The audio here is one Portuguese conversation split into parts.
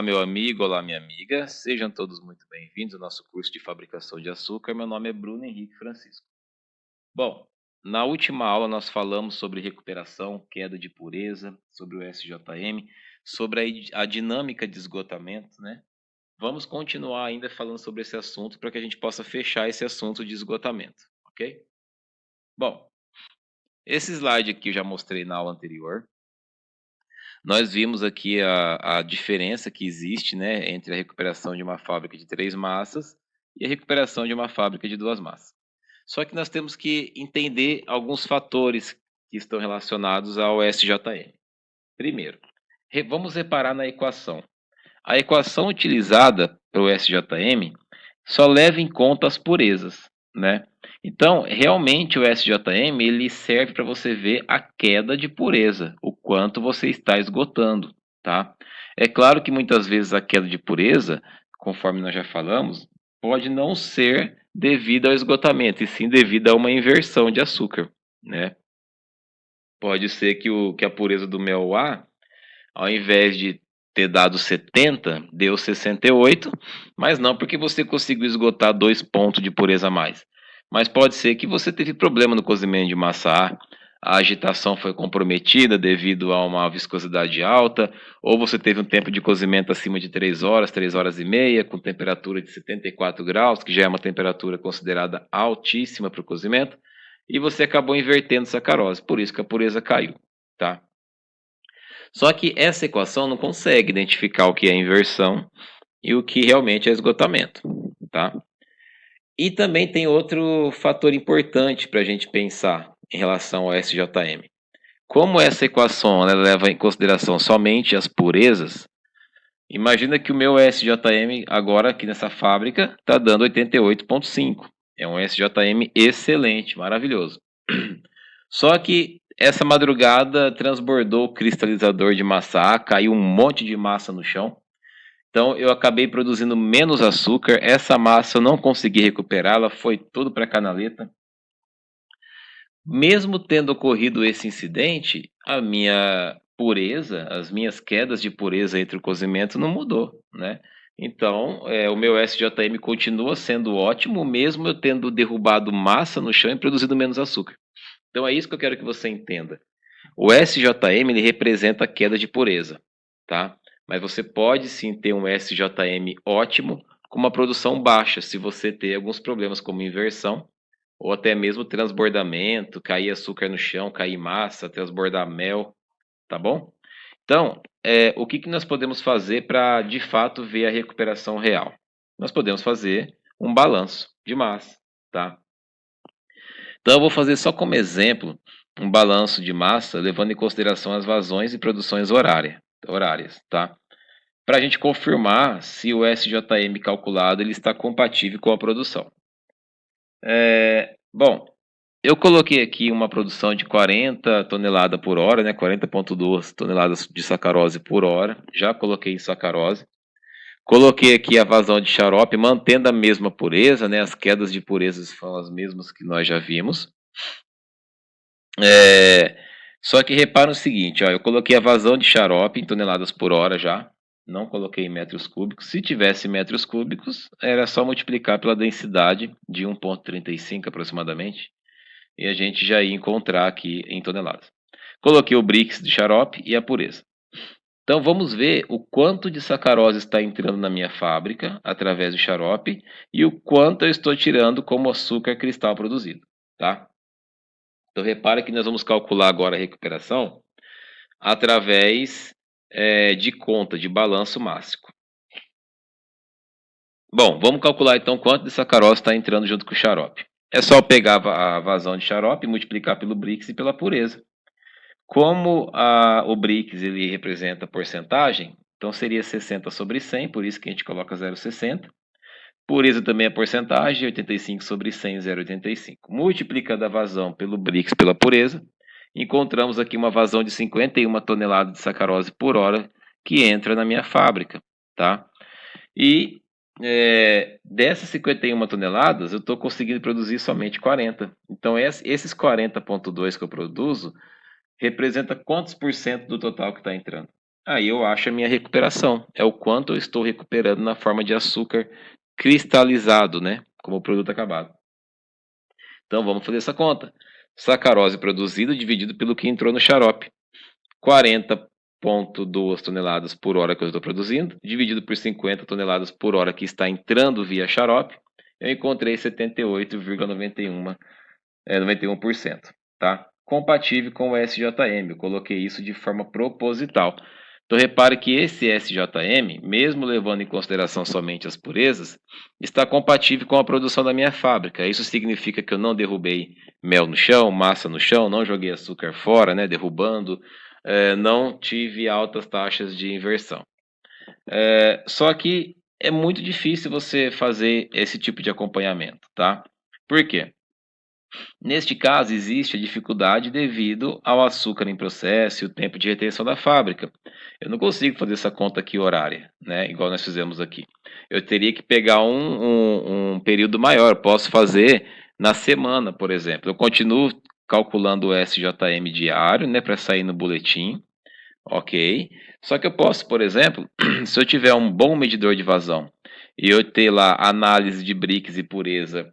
Olá, meu amigo, olá, minha amiga. Sejam todos muito bem-vindos ao nosso curso de fabricação de açúcar. Meu nome é Bruno Henrique Francisco. Bom, na última aula nós falamos sobre recuperação, queda de pureza, sobre o SJM, sobre a dinâmica de esgotamento, né? Vamos continuar ainda falando sobre esse assunto para que a gente possa fechar esse assunto de esgotamento, ok? Bom, esse slide aqui eu já mostrei na aula anterior. Nós vimos aqui a diferença que existe, né, entre a recuperação de uma fábrica de 3 massas e a recuperação de uma fábrica de 2 massas. Só que nós temos que entender alguns fatores que estão relacionados ao SJM. Primeiro, vamos reparar na equação. A equação utilizada para o SJM só leva em conta as purezas, né? Então, realmente o SJM ele serve para você ver a queda de pureza, o quanto você está esgotando, tá? É claro que muitas vezes a queda de pureza, conforme nós já falamos, pode não ser devido ao esgotamento, e sim devido a uma inversão de açúcar, né? Pode ser que a pureza do mel A, ao invés de ter dado 70, deu 68, mas não porque você conseguiu esgotar 2 pontos de pureza a mais. Mas pode ser que você teve problema no cozimento de massa a agitação foi comprometida devido a uma viscosidade alta, ou você teve um tempo de cozimento acima de 3 horas e meia, com temperatura de 74 graus, que já é uma temperatura considerada altíssima para o cozimento, e você acabou invertendo sacarose, por isso que a pureza caiu, tá? Só que essa equação não consegue identificar o que é inversão e o que realmente é esgotamento, tá? E também tem outro fator importante para a gente pensar em relação ao SJM. Como essa equação ela leva em consideração somente as purezas, imagina que o meu SJM agora aqui nessa fábrica está dando 88,5. É um SJM excelente, maravilhoso. Só que essa madrugada transbordou o cristalizador de massa A, caiu um monte de massa no chão. Então eu acabei produzindo menos açúcar. Essa massa eu não consegui recuperar, ela foi tudo para a canaleta. Mesmo tendo ocorrido esse incidente, a minha pureza, as minhas quedas de pureza entre o cozimento não mudou, né? Então, o meu SJM continua sendo ótimo, mesmo eu tendo derrubado massa no chão e produzido menos açúcar. Então é isso que eu quero que você entenda. O SJM ele representa a queda de pureza, tá? Mas você pode sim ter um SJM ótimo com uma produção baixa, se você ter alguns problemas como inversão ou até mesmo transbordamento, cair açúcar no chão, cair massa, transbordar mel, tá bom? Então, o que nós podemos fazer para de fato ver a recuperação real? Nós podemos fazer um balanço de massa, tá? Então, eu vou fazer só como exemplo um balanço de massa, levando em consideração as vazões e produções horárias, tá? Para a gente confirmar se o SJM calculado ele está compatível com a produção. Bom, eu coloquei aqui uma produção de 40 toneladas por hora, né? 40,2 toneladas de sacarose por hora. Já coloquei em sacarose. Coloquei aqui a vazão de xarope, mantendo a mesma pureza, né? As quedas de pureza são as mesmas que nós já vimos. Só que repara o seguinte, ó, eu coloquei a vazão de xarope em toneladas por hora já, não coloquei em metros cúbicos. Se tivesse metros cúbicos, era só multiplicar pela densidade de 1,35 aproximadamente, e a gente já ia encontrar aqui em toneladas. Coloquei o Brix de xarope e a pureza. Então vamos ver o quanto de sacarose está entrando na minha fábrica através do xarope e o quanto eu estou tirando como açúcar cristal produzido, tá? Então repara que nós vamos calcular agora a recuperação através de conta de balanço mássico. Bom, vamos calcular então quanto de sacarose está entrando junto com o xarope. É só pegar a vazão de xarope e multiplicar pelo Brix e pela pureza. Como o Brix ele representa porcentagem, então seria 60 sobre 100, por isso que a gente coloca 0,60. Pureza também é porcentagem, 85 sobre 100, 0,85. Multiplicando a vazão pelo Brix pela pureza, encontramos aqui uma vazão de 51 toneladas de sacarose por hora que entra na minha fábrica, tá? E dessas 51 toneladas, eu estou conseguindo produzir somente 40. Então, esses 40,2 que eu produzo, representa quantos por cento do total que está entrando? Aí eu acho a minha recuperação. É o quanto eu estou recuperando na forma de açúcar cristalizado, né? Como produto acabado. Então vamos fazer essa conta. Sacarose produzida dividido pelo que entrou no xarope. 40,2 toneladas por hora que eu estou produzindo, dividido por 50 toneladas por hora que está entrando via xarope, eu encontrei 78,91%, tá? Compatível com o SJM, eu coloquei isso de forma proposital. Então repare que esse SJM, mesmo levando em consideração somente as purezas, está compatível com a produção da minha fábrica. Isso significa que eu não derrubei mel no chão, massa no chão, não joguei açúcar fora, né, derrubando, não tive altas taxas de inversão. Só que é muito difícil você fazer esse tipo de acompanhamento, tá? Por quê? Neste caso, existe a dificuldade devido ao açúcar em processo e o tempo de retenção da fábrica. Eu não consigo fazer essa conta aqui horária, né? Igual nós fizemos aqui. Eu teria que pegar um período maior. Posso fazer na semana, por exemplo. Eu continuo calculando o SJM diário, né? Para sair no boletim. Ok. Só que eu posso, por exemplo, se eu tiver um bom medidor de vazão e eu ter lá análise de BRICS e pureza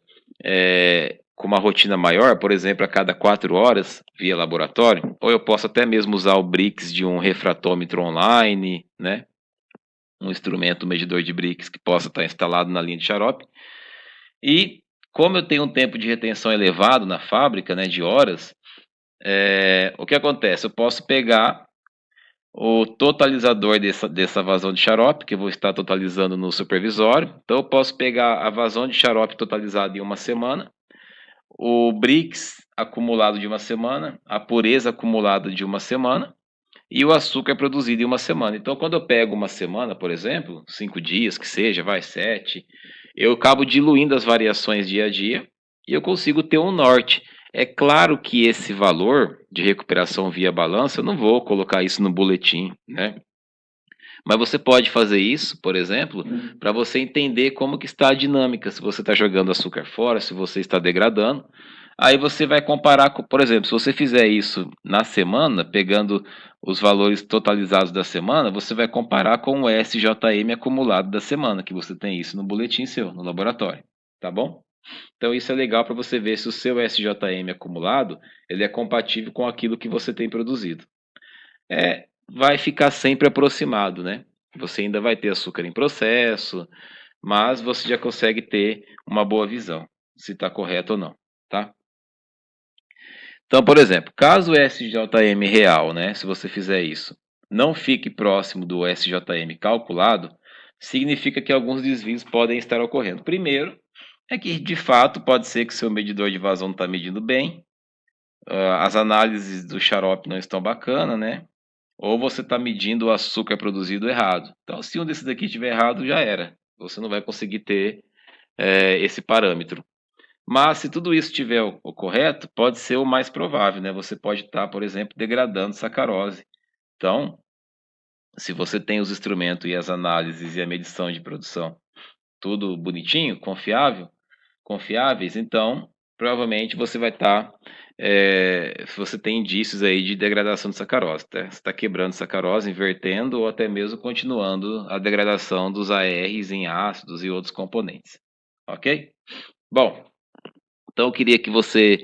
com uma rotina maior, por exemplo, a cada 4 horas via laboratório, ou eu posso até mesmo usar o BRICS de um refratômetro online, né? Um instrumento medidor de BRICS que possa estar instalado na linha de xarope. E como eu tenho um tempo de retenção elevado na fábrica, né, de horas, o que acontece? Eu posso pegar o totalizador dessa vazão de xarope, que eu vou estar totalizando no supervisório. Então, eu posso pegar a vazão de xarope totalizada em uma semana, o BRICS acumulado de uma semana, a pureza acumulada de uma semana e o açúcar produzido em uma semana. Então, quando eu pego uma semana, por exemplo, 5 dias, que seja, vai 7, eu acabo diluindo as variações dia a dia e eu consigo ter um norte. É claro que esse valor de recuperação via balança, eu não vou colocar isso no boletim, né? Mas você pode fazer isso, por exemplo, para você entender como que está a dinâmica, se você está jogando açúcar fora, se você está degradando. Aí você vai comparar com, por exemplo, se você fizer isso na semana, pegando os valores totalizados da semana, você vai comparar com o SJM acumulado da semana, que você tem isso no boletim seu, no laboratório, tá bom? Então isso é legal para você ver se o seu SJM acumulado, ele é compatível com aquilo que você tem produzido. Vai ficar sempre aproximado, né? Você ainda vai ter açúcar em processo, mas você já consegue ter uma boa visão, se está correto ou não, tá? Então, por exemplo, caso o SJM real, né, se você fizer isso, não fique próximo do SJM calculado, significa que alguns desvios podem estar ocorrendo. Primeiro, é que de fato pode ser que seu medidor de vazão não está medindo bem, as análises do xarope não estão bacanas, né? Ou você está medindo o açúcar produzido errado. Então, se um desses daqui estiver errado, já era. Você não vai conseguir ter esse parâmetro. Mas se tudo isso estiver o correto, pode ser o mais provável, né? Você pode estar, por exemplo, degradando sacarose. Então, se você tem os instrumentos e as análises e a medição de produção tudo bonitinho, confiáveis, então provavelmente você vai estar, se você tem indícios aí de degradação de sacarose, tá? Você está quebrando sacarose, invertendo ou até mesmo continuando a degradação dos ARs em ácidos e outros componentes, ok? Bom, então eu queria que você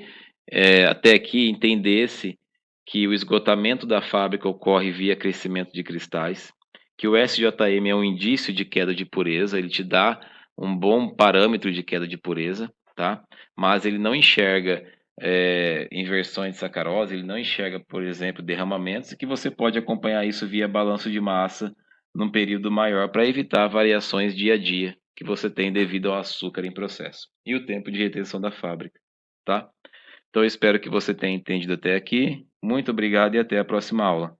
até aqui entendesse que o esgotamento da fábrica ocorre via crescimento de cristais, que o SJM é um indício de queda de pureza, ele te dá um bom parâmetro de queda de pureza, tá? Mas ele não enxerga inversões de sacarose, ele não enxerga, por exemplo, derramamentos, e que você pode acompanhar isso via balanço de massa num período maior para evitar variações dia a dia que você tem devido ao açúcar em processo e o tempo de retenção da fábrica, tá? Então, eu espero que você tenha entendido até aqui. Muito obrigado e até a próxima aula.